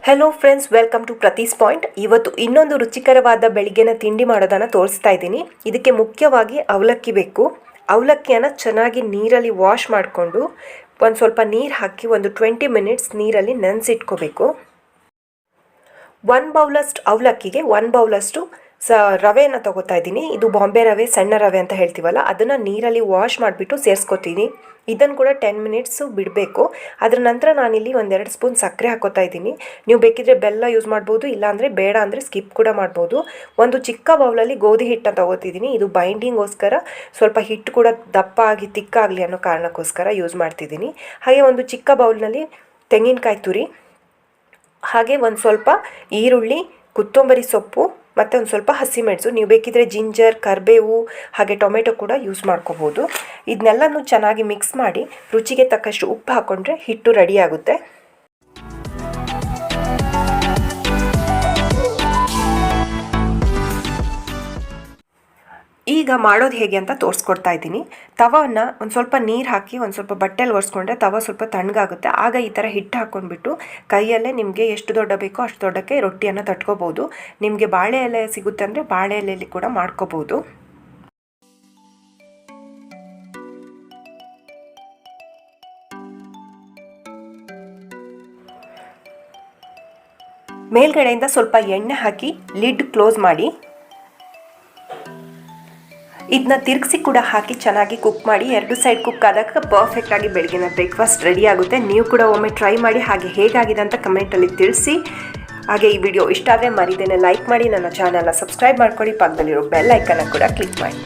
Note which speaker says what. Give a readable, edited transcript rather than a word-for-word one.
Speaker 1: Hello friends, welcome to pratispoint. ಇವತ್ತು ಇನ್ನೊಂದು ರುಚಿಕರವಾದ ಬೆಳಿಗ್ಗೆನ ತಿಂಡಿ ಮಾಡೋದನ್ನು ತೋರಿಸ್ತಾ ಇದ್ದೀನಿ. ಇದಕ್ಕೆ ಮುಖ್ಯವಾಗಿ ಅವಲಕ್ಕಿ ಬೇಕು. ಅವಲಕ್ಕಿಯನ್ನು ಚೆನ್ನಾಗಿ ನೀರಲ್ಲಿ ವಾಶ್ ಮಾಡಿಕೊಂಡು ಒಂದು ಸ್ವಲ್ಪ ನೀರು ಹಾಕಿ ಒಂದು 20 ಮಿನಿಟ್ಸ್ ನೀರಲ್ಲಿ ನೆನೆಸಿಟ್ಕೋಬೇಕು. 1 ಬೌಲಷ್ಟು ಅವಲಕ್ಕಿಗೆ 1 ಬೌಲಷ್ಟು ರವೆಯನ್ನು ತಗೋತಾ ಇದ್ದೀನಿ. ಇದು ಬಾಂಬೆ ರವೆ, ಸಣ್ಣ ರವೆ ಅಂತ ಹೇಳ್ತೀವಲ್ಲ, ಅದನ್ನು ನೀರಲ್ಲಿ ವಾಶ್ ಮಾಡಿಬಿಟ್ಟು ಸೇರಿಸ್ಕೊತೀನಿ. ಇದನ್ನು ಕೂಡ 10 ಮಿನಿಟ್ಸ್ ಬಿಡಬೇಕು. ಅದರ ನಂತರ ನಾನಿಲ್ಲಿ 1-2 ಸ್ಪೂನ್ ಸಕ್ಕರೆ ಹಾಕೋತಾ ಇದ್ದೀನಿ. ನೀವು ಬೇಕಿದ್ರೆ ಬೆಲ್ಲ ಯೂಸ್ ಮಾಡ್ಬೋದು, ಇಲ್ಲಾಂದರೆ ಬೇಡ ಅಂದರೆ ಸ್ಕಿಪ್ ಕೂಡ ಮಾಡ್ಬೋದು. ಒಂದು ಚಿಕ್ಕ ಬೌಲಲ್ಲಿ ಗೋಧಿ ಹಿಟ್ಟನ್ನು ತಗೋತಿದ್ದೀನಿ. ಇದು ಬೈಂಡಿಂಗೋಸ್ಕರ, ಸ್ವಲ್ಪ ಹಿಟ್ಟು ಕೂಡ ದಪ್ಪ ಆಗಿ ತಿಕ್ಕಾಗಲಿ ಅನ್ನೋ ಕಾರಣಕ್ಕೋಸ್ಕರ ಯೂಸ್ ಮಾಡ್ತಿದ್ದೀನಿ. ಹಾಗೆ ಒಂದು ಚಿಕ್ಕ ಬೌಲ್ನಲ್ಲಿ ತೆಂಗಿನಕಾಯಿ ತುರಿ, ಹಾಗೆ ಒಂದು ಸ್ವಲ್ಪ ಈರುಳ್ಳಿ, ಕೊತ್ತಂಬರಿ ಸೊಪ್ಪು ಮತ್ತು ಒಂದು ಸ್ವಲ್ಪ ಹಸಿಮೆಣಸು, ನೀವು ಬೇಕಿದ್ರೆ ಜಿಂಜರ್, ಕರಿಬೇವು ಹಾಗೆ ಟೊಮೆಟೊ ಕೂಡ ಯೂಸ್ ಮಾಡ್ಕೋಬೋದು. ಇದನ್ನೆಲ್ಲನೂ ಚೆನ್ನಾಗಿ ಮಿಕ್ಸ್ ಮಾಡಿ ರುಚಿಗೆ ತಕ್ಕಷ್ಟು ಉಪ್ಪು ಹಾಕ್ಕೊಂಡ್ರೆ ಹಿಟ್ಟು ರೆಡಿ ಆಗುತ್ತೆ. ಈಗ ಮಾಡೋದು ಹೇಗೆ ಅಂತ ತೋರಿಸ್ಕೊಡ್ತಾ ಇದ್ದೀನಿ. ತವನ್ನ ಒಂದು ಸ್ವಲ್ಪ ನೀರು ಹಾಕಿ ಒಂದು ಸ್ವಲ್ಪ ಬಟ್ಟೆಯಲ್ಲಿ ಒರೆಸ್ಕೊಂಡ್ರೆ ತವ ಸ್ವಲ್ಪ ತಣ್ಣಗಾಗುತ್ತೆ. ಆಗ ಈ ಥರ ಹಿಟ್ಟು ಹಾಕ್ಕೊಂಡ್ಬಿಟ್ಟು ಕೈಯಲ್ಲೇ ನಿಮಗೆ ಎಷ್ಟು ದೊಡ್ಡ ಬೇಕೋ ಅಷ್ಟು ದೊಡ್ಡಕ್ಕೆ ರೊಟ್ಟಿಯನ್ನು ತಟ್ಕೋಬೋದು. ನಿಮಗೆ ಬಾಳೆ ಎಲೆ ಸಿಗುತ್ತೆ ಅಂದರೆ ಬಾಳೆ ಎಲೆಯಲ್ಲಿ ಕೂಡ ಮಾಡ್ಕೋಬೋದು. ಮೇಲ್ಗಡೆಯಿಂದ ಸ್ವಲ್ಪ ಎಣ್ಣೆ ಹಾಕಿ ಲಿಡ್ ಕ್ಲೋಸ್ ಮಾಡಿ ಇದನ್ನ ತಿರುಗಿಸಿ ಕೂಡ ಹಾಕಿ ಚೆನ್ನಾಗಿ ಕುಕ್ ಮಾಡಿ. 2 ಸೈಡ್ ಕುಕ್ ಆದಾಗ ಪರ್ಫೆಕ್ಟಾಗಿ ಬೆಳಗಿನ ಬ್ರೇಕ್ಫಾಸ್ಟ್ ರೆಡಿ ಆಗುತ್ತೆ. ನೀವು ಕೂಡ ಒಮ್ಮೆ ಟ್ರೈ ಮಾಡಿ, ಹಾಗೆ ಹೇಗಾಗಿದೆ ಅಂತ ಕಮೆಂಟಲ್ಲಿ ತಿಳಿಸಿ. ಹಾಗೆ ಈ ವಿಡಿಯೋ ಇಷ್ಟ ಆದರೆ ಮರಿದೇನೆ ಲೈಕ್ ಮಾಡಿ, ನನ್ನ ಚಾನಲ್ನ ಸಬ್ಸ್ಕ್ರೈಬ್ ಮಾಡ್ಕೊಳ್ಳಿ, ಪಕ್ಕದಲ್ಲಿರೋ ಬೆಲ್ ಐಕನ್ನ ಕೂಡ ಕ್ಲಿಕ್ ಮಾಡಿ.